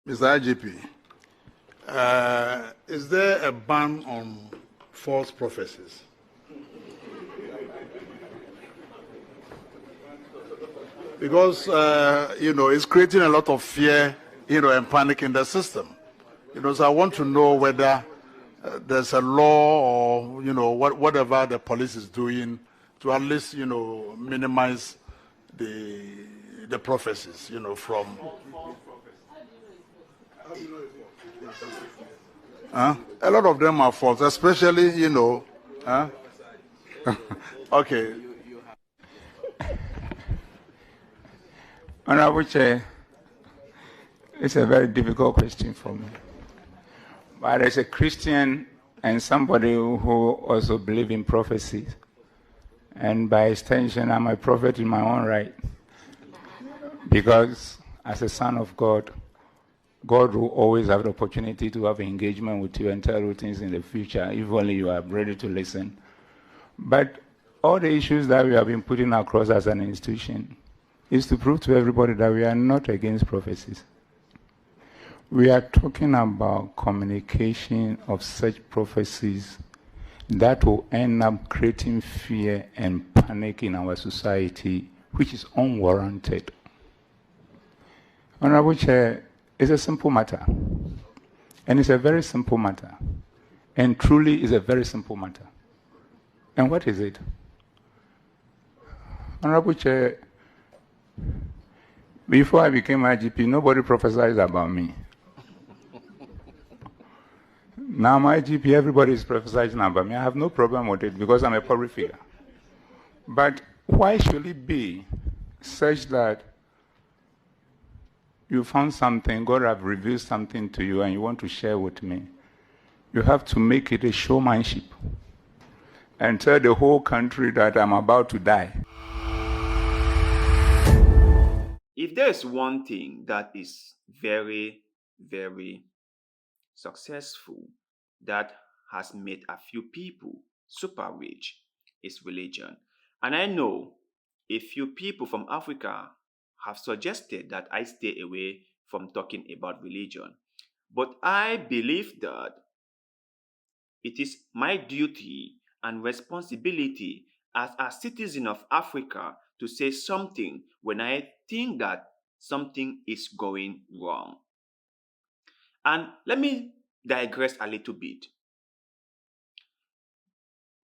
Mr. IGP, is there a ban on false prophecies? Because, it's creating a lot of fear, and panic in the system. So I want to know whether there's a law or, whatever the police is doing to at least, minimize the prophecies, from... A lot of them are false, especially, Okay. Honorable Chair, it's a very difficult question for me. But as a Christian and somebody who also believes in prophecies, and by extension, I'm a prophet in my own right, because as a son of God, God will always have the opportunity to have engagement with you and tell you things in the future, if only you are ready to listen. But all the issues that we have been putting across as an institution is to prove to everybody that we are not against prophecies. We are talking about communication of such prophecies that will end up creating fear and panic in our society, which is unwarranted. Honorable Chair, it's a simple matter. And it's a very simple matter. And truly is a very simple matter. And what is it? Honorable Chair, before I became IGP, nobody prophesied about me. Now I'm IGP, everybody is prophesying about me. I have no problem with it because I'm a public figure. But why should it be such that you found something, God have revealed something to you and you want to share with me? You have to make it a showmanship and tell the whole country that I'm about to die. If there is one thing that is very, very successful that has made a few people super rich, is religion. And I know a few people from Africa have suggested that I stay away from talking about religion. But I believe that it is my duty and responsibility as a citizen of Africa to say something when I think that something is going wrong. And let me digress a little bit.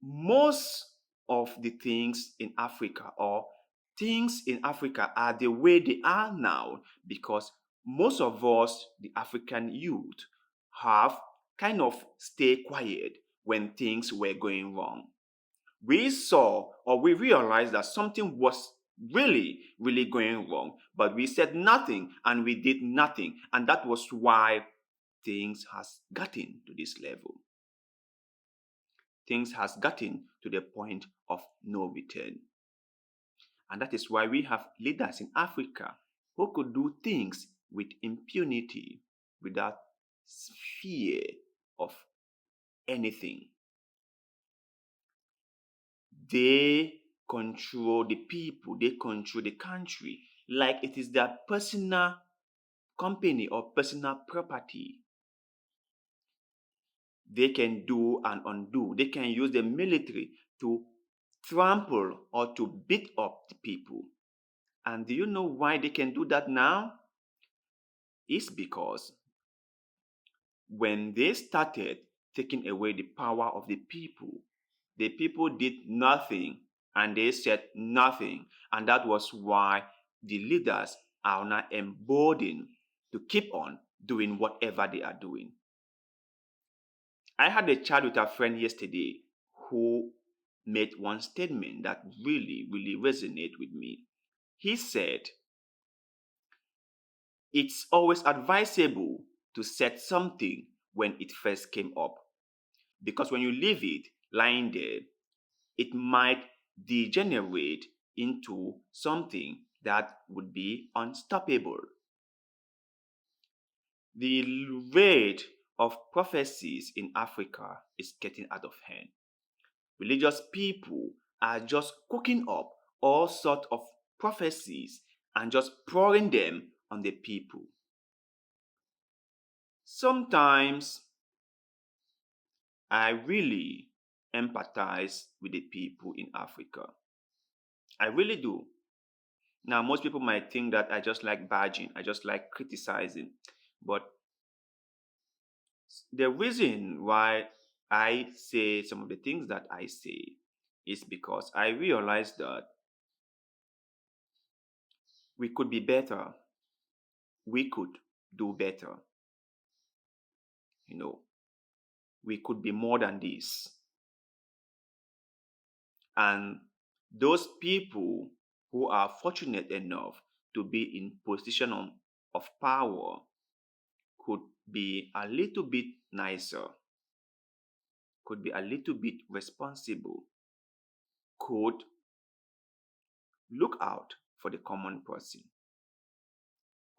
Most of the things in Africa or things in Africa are the way they are now because most of us, the African youth, have kind of stay quiet when things were going wrong. We saw or we realized that something was really, really going wrong, but we said nothing and we did nothing. And that was why things has gotten to this level. Things has gotten to the point of no return. And that is why we have leaders in Africa who could do things with impunity without fear of anything. They control the people, they control the country like it is their personal company or personal property. They can do and undo. They can use the military to trample or to beat up the people. And do you know why they can do that now? It's because when they started taking away the power of the people did nothing and they said nothing. And that was why the leaders are now emboldened to keep on doing whatever they are doing. I had a chat with a friend yesterday who made one statement that really, really resonated with me. He said, it's always advisable to set something when it first came up. Because when you leave it lying there, it might degenerate into something that would be unstoppable. The rate of prophecies in Africa is getting out of hand. Religious people are just cooking up all sorts of prophecies and just pouring them on the people. Sometimes I really empathize with the people in Africa. I really do. Now, most people might think that I just like badging, I just like criticizing. But the reason why I say some of the things that I say is because I realize that we could be better. We could do better. You know, we could be more than this. And those people who are fortunate enough to be in position of power could be a little bit nicer, could be a little bit responsible, could look out for the common person,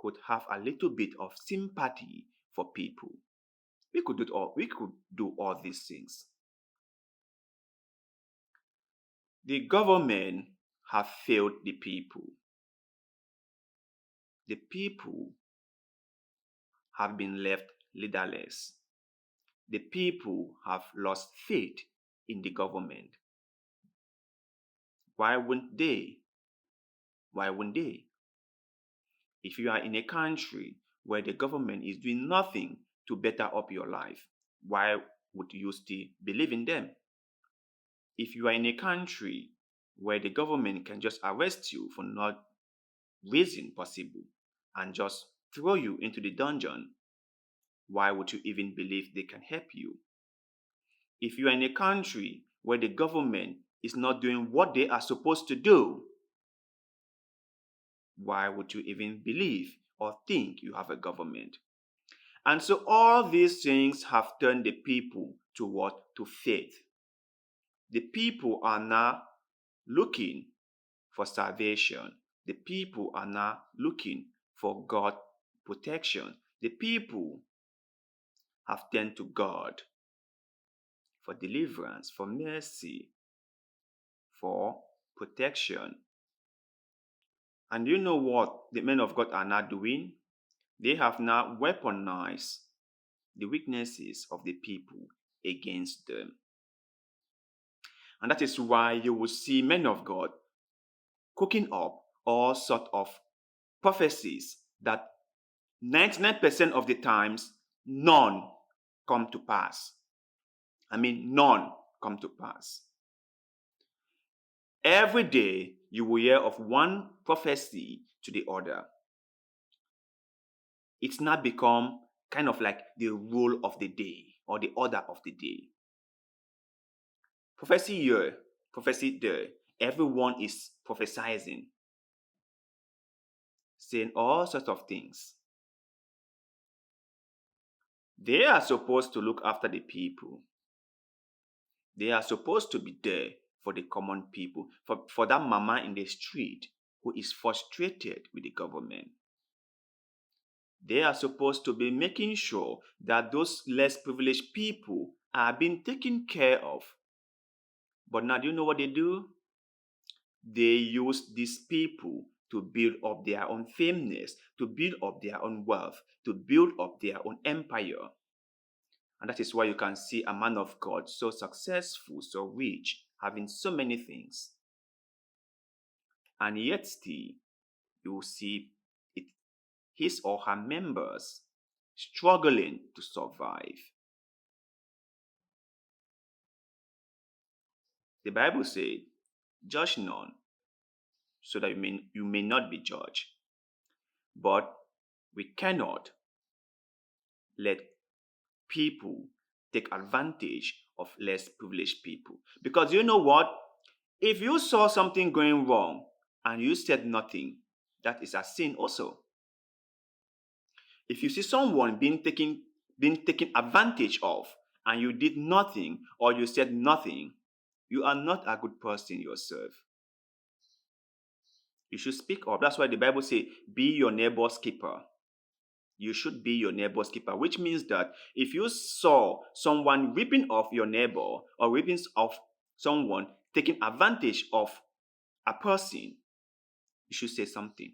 could have a little bit of sympathy for people. We could do all these things. The government have failed the people. The people have been left leaderless. The people have lost faith in the government. Why wouldn't they? Why wouldn't they? If you are in a country where the government is doing nothing to better up your life, why would you still believe in them? If you are in a country where the government can just arrest you for not reason possible and just throw you into the dungeon, why would you even believe they can help you? If you are in a country where the government is not doing what they are supposed to do, why would you even believe or think you have a government? And so all these things have turned the people to what? To faith. The people are now looking for salvation. The people are now looking for God protection. The people have turned to God for deliverance, for mercy, for protection. And you know what the men of God are now doing? They have now weaponized the weaknesses of the people against them. And that is why you will see men of God cooking up all sort of prophecies that 99% of the times none come to pass. None come to pass. Every day you will hear of one prophecy to the other. It's now become kind of like the rule of the day or the order of the day. Prophecy here, prophecy there. Everyone is prophesying, saying all sorts of things. They are supposed to look after the people. They are supposed to be there for the common people, for that mama in the street who is frustrated with the government. They are supposed to be making sure that those less privileged people are being taken care of. But now, do you know what they do? They use these people to build up their own fameness, to build up their own wealth, to build up their own empire. And that is why you can see a man of God so successful, so rich, having so many things. And yet still, you will see it, his or her members struggling to survive. The Bible said, judge none, so that you may not be judged. But we cannot let people take advantage of less privileged people. Because you know what? If you saw something going wrong and you said nothing, that is a sin also. If you see someone being taken advantage of and you did nothing or you said nothing, you are not a good person yourself. You should speak up. That's why the Bible says, be your neighbor's keeper. You should be your neighbor's keeper, which means that if you saw someone ripping off your neighbor or ripping off someone taking advantage of a person, you should say something.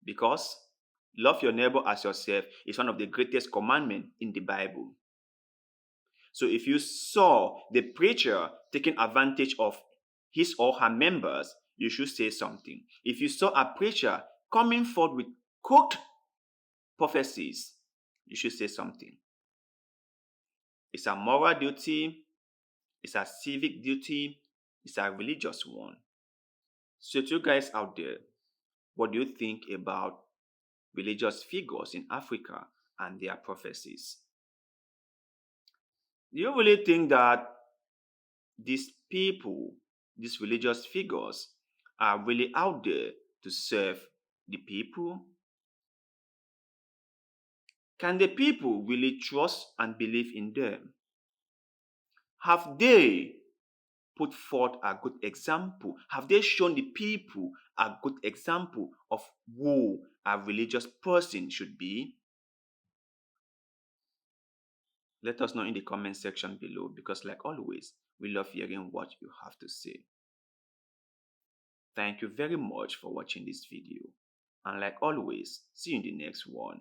Because Love your neighbor as yourself is one of the greatest commandments in the Bible. So if you saw the preacher taking advantage of his or her members, you should say something. If you saw a preacher coming forth with cooked prophecies, you should say something. It's a moral duty, it's a civic duty, it's a religious one. So to you guys out there, what do you think about religious figures in Africa and their prophecies? Do you really think that these people, these religious figures, are really out there to serve the people? Can the people really trust and believe in them? Have they put forth a good example? Have they shown the people a good example of who a religious person should be? Let us know in the comment section below, because like always, we love hearing what you have to say. Thank you very much for watching this video. And like always, see you in the next one.